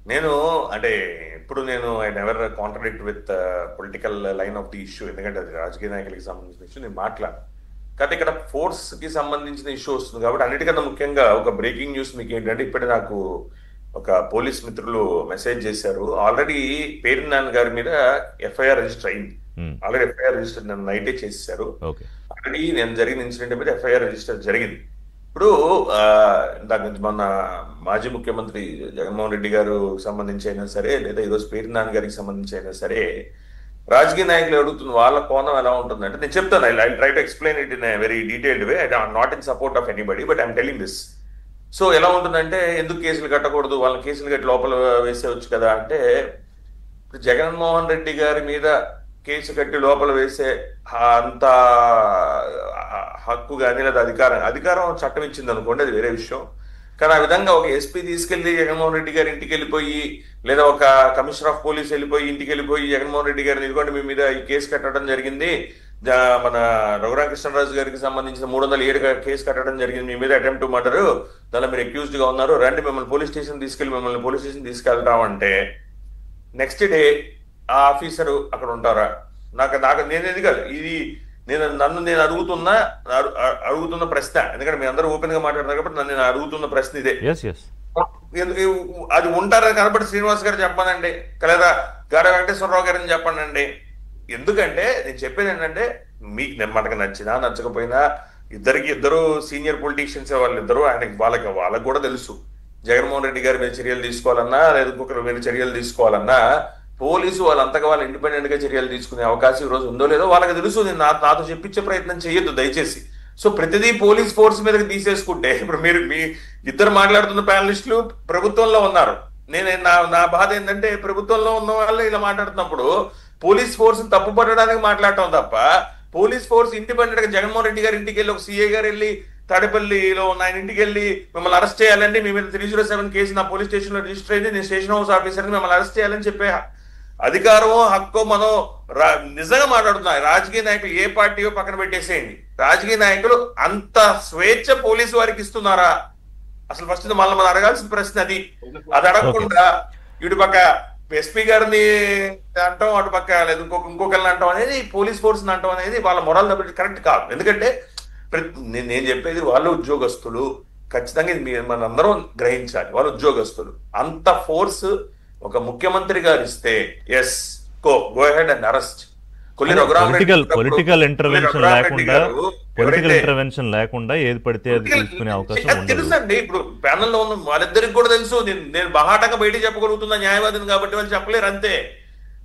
నేను అంటే ఇప్పుడు I never contradict with political line of the issue, ఎందుకంటే అది రాజకీయ నాయకులకి సంబంధించిన ఇష్యూ నేను మాట్లాడను. కానీ ఇక్కడ ఫోర్స్ కి సంబంధించిన ఇష్యూ వస్తుంది కాబట్టి అన్నిటికన్నా ముఖ్యంగా ఒక బ్రేకింగ్ న్యూస్ మీకు ఏంటంటే, ఇప్పుడే నాకు ఒక పోలీస్ మిత్రులు మెసేజ్ చేశారు. ఆల్రెడీ పేరు నాన్న గారి మీద ఎఫ్ఐఆర్ రిజిస్టర్ అయింది. ఆల్రెడీ ఎఫ్ఐఆర్ రిజిస్టర్ నన్ను నైటే చేశారు. ఆల్రెడీ నేను జరిగిన ఇన్సిడెంట్ మీద ఎఫ్ఐఆర్ రిజిస్టర్ జరిగింది. ఇప్పుడు దాని మన మాజీ ముఖ్యమంత్రి జగన్మోహన్ రెడ్డి గారు సంబంధించి అయినా సరే, లేదా ఈరోజు పేరు నాన్న గారికి సంబంధించి అయినా సరే, రాజకీయ నాయకులు అడుగుతున్న వాళ్ళ కోణం ఎలా ఉంటుందంటే, నేను చెప్తాను, I try to explain it in very detailed way. I not in support of anybody, but I'm telling this. So ఎలా ఉంటుందంటే, ఎందుకు కేసులు కట్టకూడదు, వాళ్ళని కేసులు కట్టి లోపల వేసేవచ్చు కదా అంటే, జగన్మోహన్ రెడ్డి గారి మీద కేసు కట్టి లోపల వేసే అంత హక్కు కానీ లేదా అధికారం చట్టం ఇచ్చింది అనుకోండి, అది వేరే విషయం. కానీ ఆ విధంగా ఒక ఎస్పీ తీసుకెళ్లి జగన్మోహన్ రెడ్డి గారి ఇంటికి వెళ్ళిపోయి, లేదా ఒక కమిషనర్ ఆఫ్ పోలీస్ వెళ్ళిపోయి ఇంటికి వెళ్ళిపోయి జగన్మోహన్ రెడ్డి గారిని ఇదిగోండి మీ మీద ఈ కేసు కట్టడం జరిగింది, మన రఘురామకృష్ణరాజు గారికి సంబంధించిన 307 కేసు కట్టడం జరిగింది, మీ మీద అటెంప్ట్ మర్డర్, దానిలో మీరు అక్యూజ్డ్ గా ఉన్నారు, రండి మిమ్మల్ని పోలీస్ స్టేషన్ తీసుకెళ్తామంటే నెక్స్ట్ డే ఆ ఆఫీసరు అక్కడ ఉంటారా? నేనేది కాదు, ఇది నేను అడుగుతున్న ప్రశ్న, ఎందుకంటే మీ అందరూ ఓపెన్ గా మాట్లాడతారు కాబట్టి నేను అడుగుతున్న ప్రశ్న ఇదే. అది ఉంటారని కనబడి శ్రీనివాస్ గారు చెప్పానండి, లేదా గార వెంకటేశ్వరరావు గారిని చెప్పానండి. ఎందుకంటే నేను చెప్పేది ఏంటంటే, మీకు మనకు నచ్చినా నచ్చకపోయినా ఇద్దరు సీనియర్ పొలిటీషియన్స్, వాళ్ళిద్దరూ వాళ్ళకి కూడా తెలుసు జగన్మోహన్ రెడ్డి గారి మీద చర్యలు తీసుకోవాలన్నా లేదా ఇంకొకరి మీద చర్యలు తీసుకోవాలన్నా పోలీసు వాళ్ళంతగా వాళ్ళు ఇండిపెండెంట్ గా చర్యలు తీసుకునే అవకాశం ఈ రోజు ఉందో లేదో వాళ్ళకి తెలుసు. నేను నాతో చెప్పించే ప్రయత్నం చేయొద్దు దయచేసి. సో ప్రతిదీ పోలీస్ ఫోర్స్ మీదకి తీసేసుకుంటే, ఇప్పుడు మీ ఇద్దరు మాట్లాడుతున్న ప్యానలిస్టులు ప్రభుత్వంలో ఉన్నారు. నా బాధ ఏంటంటే, ప్రభుత్వంలో ఉన్న వాళ్ళు ఇలా మాట్లాడుతున్నప్పుడు పోలీస్ ఫోర్స్ తప్పు పట్టడానికి మాట్లాడటం తప్ప, పోలీస్ ఫోర్స్ ఇండిపెండెంట్ గా జగన్మోహన్ రెడ్డి గారి ఇంటికి వెళ్ళి ఒక సిఐ గారు వెళ్ళి తాడేపల్లిలో ఉన్న ఆయన ఇంటికి వెళ్ళి మిమ్మల్ని అరెస్ట్ చేయాలండి, మీ మీద 307 కేసు నా పోలీస్ స్టేషన్ లో రిజిస్టర్ అయింది, నేను స్టేషన్ హౌస్ ఆఫీసర్ని మిమ్మల్ని అరెస్ట్ చేయాలని చెప్పే అధికారమో హక్కు మనం నిజంగా మాట్లాడుతున్నాం. రాజకీయ నాయకులు ఏ పార్టీయో పక్కన పెట్టేసేయండి, రాజకీయ నాయకులు అంత స్వేచ్ఛ పోలీసు వారికి ఇస్తున్నారా? అసలు ఫస్ట్ మనం అడగాల్సిన ప్రశ్న అది అడగకుండా ఇటు పక్క ఎస్పీ గారిని అంటాం, అటు పక్క లేదు ఇంకొకరిని అంటాం అనేది, పోలీస్ ఫోర్స్ అంటాం అనేది వాళ్ళ మొరల్ కరెక్ట్ కాదు. ఎందుకంటే నేను చెప్పేది వాళ్ళు ఉద్యోగస్తులు, ఖచ్చితంగా ఇది మనందరం గ్రహించాలి. వాళ్ళు ఉద్యోగస్తులు, అంత ఫోర్స్ ఒక ముఖ్యమంత్రి గారు ఇస్తే yes go ahead and arrest. Political intervention లేకుండా ఏది పడితే అది తీసుకునే అవకాశం తెలుసండి. ఇప్పుడు ప్యానల్లో ఉన్న వాళ్ళిద్దరికి కూడా తెలుసు. నేను బహాటంగా బయటికి చెప్పగలుగుతున్నా న్యాయవాదిని కాబట్టి వాళ్ళు చెప్పలేరు అంతే.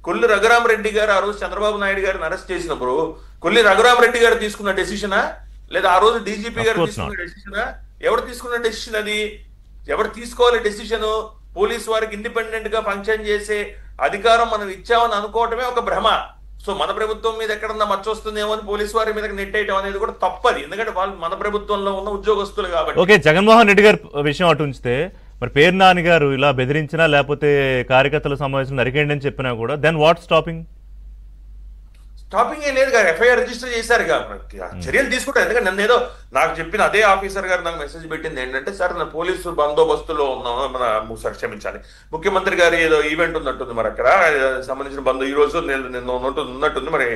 కొల్లి రఘురామరెడ్డి గారు ఆ రోజు చంద్రబాబు నాయుడు గారిని అరెస్ట్ చేసినప్పుడు కొల్లి రఘురామరెడ్డి గారు తీసుకున్న డెసిషనా, లేదా ఆ రోజు డీజీపీ గారు తీసుకున్న డెసిషనా? ఎవరు తీసుకున్న డెసిషన్ అది? ఎవరు తీసుకోవాలి డెసిషన్? పోలీసు వారికి ఇండిపెండెంట్ గా ఫంక్షన్ చేసే అధికారం మనం ఇచ్చామని అనుకోవటమే ఒక భ్రమ. సో మన ప్రభుత్వం మీద ఎక్కడన్నా మచ్చ వస్తుందేమో అని పోలీసు వారి మీద నెట్టేయటం అనేది కూడా తప్పది, ఎందుకంటే వాళ్ళు మన ప్రభుత్వంలో ఉన్న ఉద్యోగస్తులు కాబట్టి. ఓకే, జగన్మోహన్ రెడ్డి గారి విషయం అటు ఉంచితే, మరి పేరు నాని గారు ఇలా బెదిరించినా లేకపోతే కార్యకర్తల సమావేశం నరికేయండి అని చెప్పినా కూడా దెన్ వాట్ స్టాపింగ్? స్టాపింగ్ ఏం లేదు కదా, ఎఫ్ఐఆర్ రిజిస్టర్ చేశారు, చర్యలు తీసుకుంటారు. ఎందుకంటే నన్ను ఏదో నాకు చెప్పిన అదే ఆఫీసర్ గారు నాకు మెసేజ్ పెట్టింది ఏంటంటే, సార్ నా పోలీసు బందోబస్తులో ఉన్నాం, సార్ క్షమించాలి, ముఖ్యమంత్రి గారి ఏదో ఈవెంట్ ఉన్నట్టుంది మరి అక్కడ సంబంధించిన ఈ రోజు నేను ఉన్నట్టుంది, మరి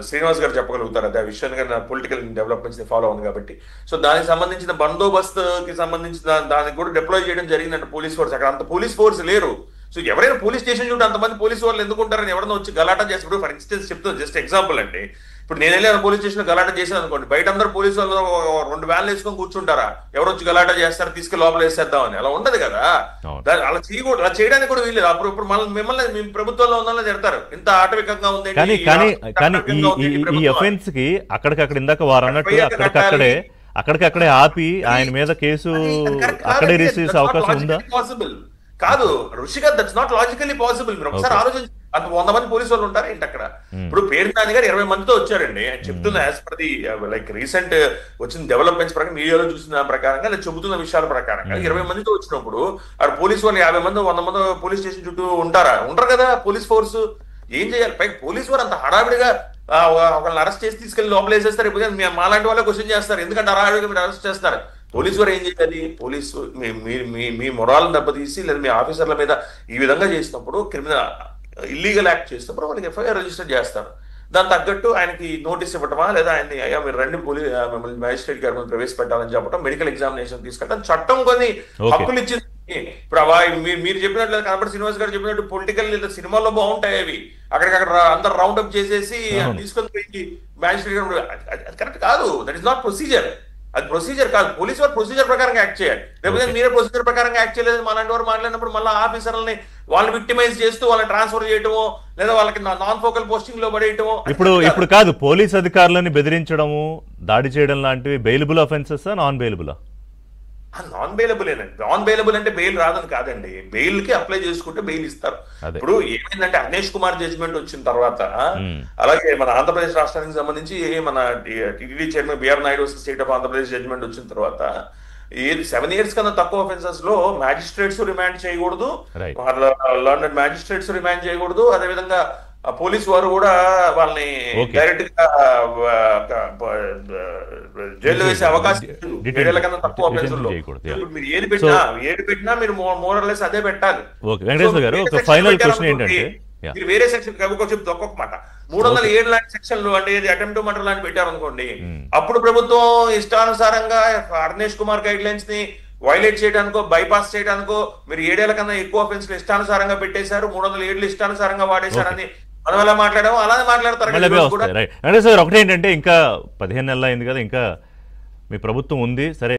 శ్రీనివాస్ గారు చెప్పగలుగుతారు అదే విషయాన్ని, నా పొలిటికల్ డెవలప్మెంట్స్ ఫాలో అవుతుంది కాబట్టి. సో దానికి సంబంధించిన బందోబస్తుకి సంబంధించిన దానికి కూడా డిప్లాయ్ చేయడం జరిగిందంటే పోలీస్ ఫోర్స్. అక్కడ అంత పోలీస్ ఫోర్స్ లేరు. సో ఎవరైనా పోలీస్ స్టేషన్ చూడండి అంతమంది పోలీసు వాళ్ళు ఎందుకు ఉంటారని ఎవరైనా వచ్చి గలాటా చేసినప్పుడు, ఫర్ ఇన్స్టెన్స్ చెప్తాను, జస్ట్ ఎగ్జాంపుల్ అండి, ఇప్పుడు నేను వెళ్ళి పోలీస్ స్టేషన్ గలాటా చేశాను అనుకోండి, బయట అందరూ పోలీసు వాళ్ళు 2 వ్యాన్లు వేసుకొని కూర్చుంటారా? ఎవరు వచ్చి గలాటా చేస్తారు, తీసుకెళ్ళి లోపల వేసేద్దామని? అలా ఉండదు కదా. అలా చేయకూడదు, అలా చేయడానికి కూడా వీళ్ళు. అప్పుడు మిమ్మల్ని మీ ప్రభుత్వంలో ఉన్న తిడతారు, ఇంత ఆటవికంగా ఉంది. ఈ అఫెన్స్ కి అక్కడికక్కడ ఇందాక వారు అన్నట్టు అక్కడికక్కడే ఆపి ఆయన మీద కేసు అక్కడే రిజిస్టర్ చేసే అవకాశం ఉందా? పాసిబుల్ కాదు ఋషిగా, దట్స్ నాట్ లాజికల్లీ పాసిబుల్. మీరు ఒకసారి ఆలోచించి, అంత 100 మంది పోలీసు వాళ్ళు ఉంటారు ఏంటి అక్కడ? ఇప్పుడు పేరు నాని గారు 20 మందితో వచ్చారండి చెప్తున్నా, as per the like recent వచ్చిన డెవలప్మెంట్స్ ప్రకారం, మీడియాలో చూసిన ప్రకారంగా, నేను చెబుతున్న విషయాల ప్రకారంగా 20 మందితో వచ్చినప్పుడు ఆ పోలీసు వాళ్ళు 50 మంది 100 మంది పోలీస్ స్టేషన్ చుట్టూ ఉంటారు కదా పోలీస్ ఫోర్స్. ఏం చేయాలి? పైకి పోలీసు వారు అంత హడావిడిగా ఒకళ్ళని అరెస్ట్ చేసి తీసుకెళ్లి లోపల వేసేస్తారు. ఇప్పుడు మాలాంటి వాళ్ళే క్వశ్చన్ చేస్తారు, ఎందుకంటే హడావిడిగా మీరు అరెస్ట్ చేస్తారు. పోలీసు వారు ఏం చేయాలి? పోలీసు మీ మొరాల్ దెబ్బతీసి లేదా మీ ఆఫీసర్ల మీద ఈ విధంగా చేసినప్పుడు, క్రిమినల్ ఇల్లీగల్ యాక్ట్ చేసినప్పుడు వాళ్ళకి ఎఫ్ఐఆర్ రిజిస్టర్ చేస్తారు. దాని తగ్గట్టు ఆయనకి నోటీస్ ఇవ్వటమా, లేదా ఆయన్ని అయ్యా మీరు రండి మిమ్మల్ని మ్యాజిస్ట్రేట్ గారి మీద ప్రవేశపెట్టాలని చెప్పడం, మెడికల్ ఎగ్జామినేషన్ తీసుకెళ్ళడం, చట్టం కొన్ని హక్కులు ఇచ్చింది. ఇప్పుడు మీరు చెప్పినట్లు కనపడి శ్రీనివాస్ గారు చెప్పినట్టు పొలిటికల్ లేదా సినిమాల్లో బాగుంటాయి అవి, అక్కడికక్కడ అందరు రౌండ్ అప్ చేసేసి తీసుకొని పోయి మ్యాజిస్ట్రేట్ గారు, అది కరెక్ట్ కాదు. That is not procedure. అది ప్రొసీజర్ కాదు. పోలీసు వారు ప్రొసీజర్ ప్రకారం యాక్ట్ చేయాలి. లేకపోతే మీరే ప్రొసీజర్ ప్రకారం యాక్ట్ చేయలేదు మాలాంటి వారు మాట్లాడినప్పుడు మళ్ళీ ఆఫీసర్లని వాళ్ళని విక్టిమైజ్ చేస్తూ వాళ్ళని ట్రాన్స్ఫర్ చేయటమో, లేదా వాళ్ళకి నాన్ ఫోకల్ పోస్టింగ్ లో పడేయటమో. ఇప్పుడు కాదు, పోలీస్ అధికారులని బెదిరించడము, దాడి చేయడం లాంటివి bailable offences, non bailable? Non బెయిలబులేనండి. నాన్ బెయిలబుల్ అంటే బెయిల్ రాదని కాదండి, బెయిల్ కి అప్లై చేసుకుంటే బెయిల్ ఇస్తారు. ఇప్పుడు ఏమైందంటే అగ్నేష్ కుమార్ జడ్జిమెంట్ వచ్చిన తర్వాత, అలాగే మన ఆంధ్రప్రదేశ్ రాష్ట్రానికి సంబంధించి మన TTD chairman BR Naidu state of Andhra Pradesh judgement వచ్చిన తర్వాత 7 years కన్నా తక్కువ ఆఫెన్సెస్ లో మ్యాజిస్ట్రేట్స్ రిమాండ్ చేయకూడదు, లండన్ మ్యాజిస్ట్రేట్స్ రిమాండ్ చేయకూడదు. అదేవిధంగా పోలీసు వారు కూడా వాళ్ళని డైరెక్ట్ గా జైల్లో వేసే అవకాశం లేదు. 7 ఏళ్ల కన్నా తక్కువ ఆఫెన్సుల్లో మీరు ఏది పెట్టినా మీరు మోరల్లెస్ అదే పెట్టాలి. మీరు వేరే సెక్షన్ ఒక్కొక్క మాట 307 లాంటి సెక్షన్లు అంటే అటెంప్ట్ మర్డర్ లాంటి పెట్టారనుకోండి, అప్పుడు ప్రభుత్వం ఇష్టానుసారంగా అర్నేష్ కుమార్ గైడ్ లైన్స్ ని వైలేట్ చేయడానికో బైపాస్ చేయడానికో మీరు 7 ఏళ్ల కన్నా ఎక్కువ ఆఫెన్స్లు ఇష్టానుసారంగా పెట్టేశారు, 307 ఇష్టానుసారంగా వాడేశారని మనం ఎలా మాట్లాడామో అలానే మాట్లాడతారు. ఒకటేంటంటే ఇంకా 15 నెలలు అయింది కదా, ఇంకా మీ ప్రభుత్వం ఉంది సరే.